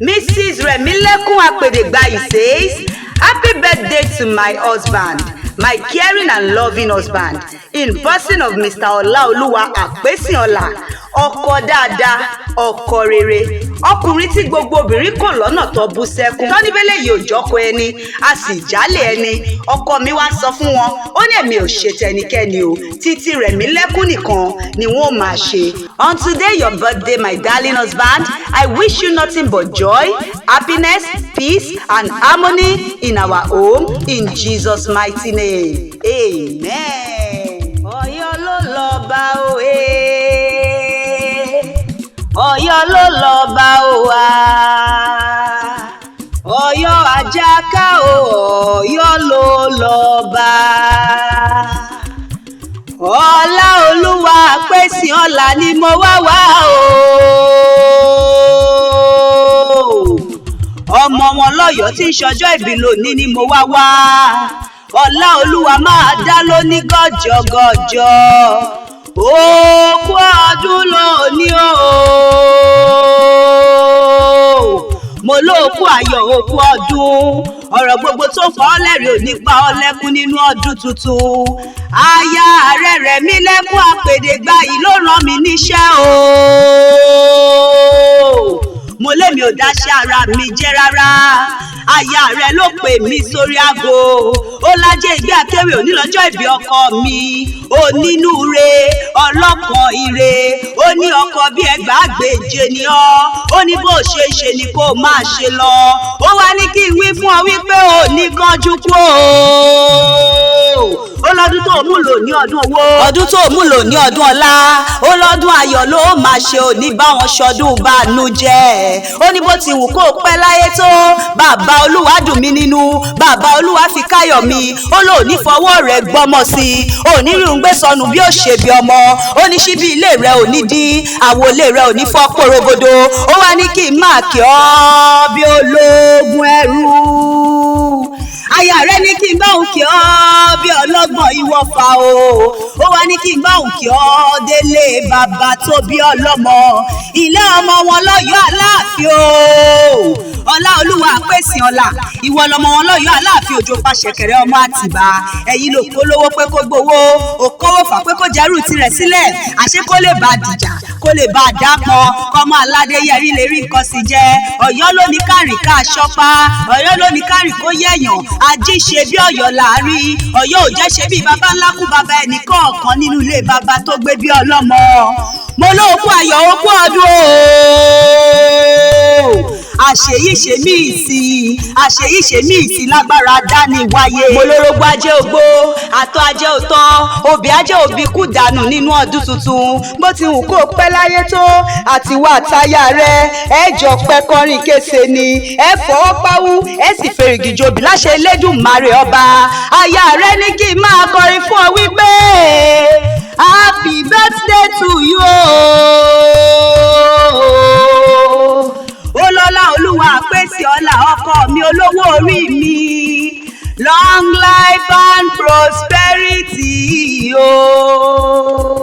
Mrs. Remilekun Apedegbayi says, "Happy birthday to my husband, my caring and loving husband, in person of Mr. Olaoluwa Apesiola, ọkọ dáadáa, ọkọ rere, ọkùnrin tí gbogbo obìnrin kò lọ́nà tó bú sẹ́kún. Tọ́níbélé yìí ò jọ́kọ ẹni, a sì jálẹ̀ ẹni. Ọkọ mi wá sọ fún wọn, ó ní èmi ò ṣe tẹnikẹ́ni o, títí Remilekun nìkan ni wọ́n máa ṣe." On today, your birthday, my darling husband, I wish you nothing but joy, happiness, peace, and harmony in our home, in Jesus' mighty name. Amen. Ọ̀yọ́ ló lọ́ba òye. Ọ̀yọ́ ló lọ́ba òwa. Ọ̀yọ́ àjàká o, Ọ̀yọ́ ló lọ́ba. Olaoluwa Apesiola ni mo wá wá o. Ọmọ wọn lọ́yọ̀ọ́ tí ń ṣọjọ́ ìbí lónìí ni mo wá wá. Olaoluwa máa dá lóní gọ́jọ́gọ́jọ́. Òkú ọdún lónìí o. Mo lóòkú ayọ̀ òkú ọdún. Ọ̀rọ̀ gbogbo tó pa ọ́ lẹ́rìí ò ní pa ọ́ lẹ́kún nínú ọdún tuntun. Aya rẹ̀ Remilekun Apedegbayi ló rán mi níṣẹ́ o. Mo lémi ò dáṣẹ́ ara mi jẹ́ rárá. Aya rẹ̀ ló pè mí sórí aago. Ó lájẹ́ ìgbé akéwì òní lọ́jọ́ ìbí ọkọ mi. Onínúure, ọlọ́kàn ire. Ó ní ọkọ bí ẹgbàágbèje ni ọ́. Ó ní bó ṣe ṣe ni kó máa ṣe lọ. Ó wá ní kí n wí fún ọ wípé ò ní kánjú kú o. Ó lọ́dún tó mú lò ní ọdún owó. Ọdún tó mú lò ní ọdún ọlá. Ó lọ́dún ayọ̀ ló máa ṣe òní báwọn ṣọdún bànújẹ́. Ó ní bó ti wù kó pẹ́ láyé tó. Bàbá Olúwa dùn mí nínú. Bàbá Olúwa fi káyọ̀ mi. Ó lò ní fọwọ́ rẹ̀ gbọ́mọ sí i. Òní rí ń gbé sọnù bí ó ṣe bí ọmọ. Ó ní ṣíbí ilé rẹ̀ ò ní dín. Àwo ilé rẹ̀ ò ní fọ́ porogodo. Ó wá ní kí n máa kí ọ́ bí ológun ẹrú. Aya rẹ̀ ní kí n bá òun kí ọ́ bí ọlọ́gbọ́n ìwọ̀fà o. Ó wá ní kí n bá òun kí ọ́ délé bàbá tó bí ọlọ́mọ. Ilé ọmọ wọn lọ́yọ̀ọ́ Aláàfin o. Olaoluwa Apesiola, ìwọ lọmọ wọn lọ́yọ̀ọ́ Aláàfin Òjó Fàṣẹkẹrẹ ọmọ Àtìbà. Ẹ̀yin ló polówó pé kó gbowó, òkòwò fà pé kó jẹ́rù tirẹ̀ sílẹ̀. Àṣé kó lè bá dìjà, kó lè bá dápọ̀, kọ́mọ aládé yẹrí lè rí nǹkan sí jẹ. Ọ̀yọ́ ló ní kárìn ká aṣọ́pá, Ọ̀yọ́ ló ní kárìn kó yẹ̀yàn. Ají ṣe bí Ọ̀yọ́ láàrí, Ọ̀yọ́ ò jẹ́ ṣe bí baba ńlá kú baba ẹnì kọ̀ọ̀kan nínú ilé baba tó gbé bí ọlọ́mọ. Mo lóòkú ayọ̀ òkú ọdún o. Àṣeyí ṣe mí ìsì, àṣeyí ṣe mí ìsì lágbára dání wáyé. Mo lórógbó ajé ògbó, àtọ́ ajé òtọ́, òbí ajé òbí kú dànù nínú ọdún tuntun. Bó ti wù kó pẹ́ láyé tó, àtiwá àtayá rẹ̀, ẹ jọ pẹ́ kọrin kése ni. Ẹ fọwọ́ páwú, ẹ sì fèrègì jòbí láṣẹ Elédùmarè ọba. Aya rẹ̀ ní kí n máa kọrin fún ọ wípé happy birthday to you. Olaoluwa Apesiola ọkọ mi olówó orí mi. Long life and prosperity o.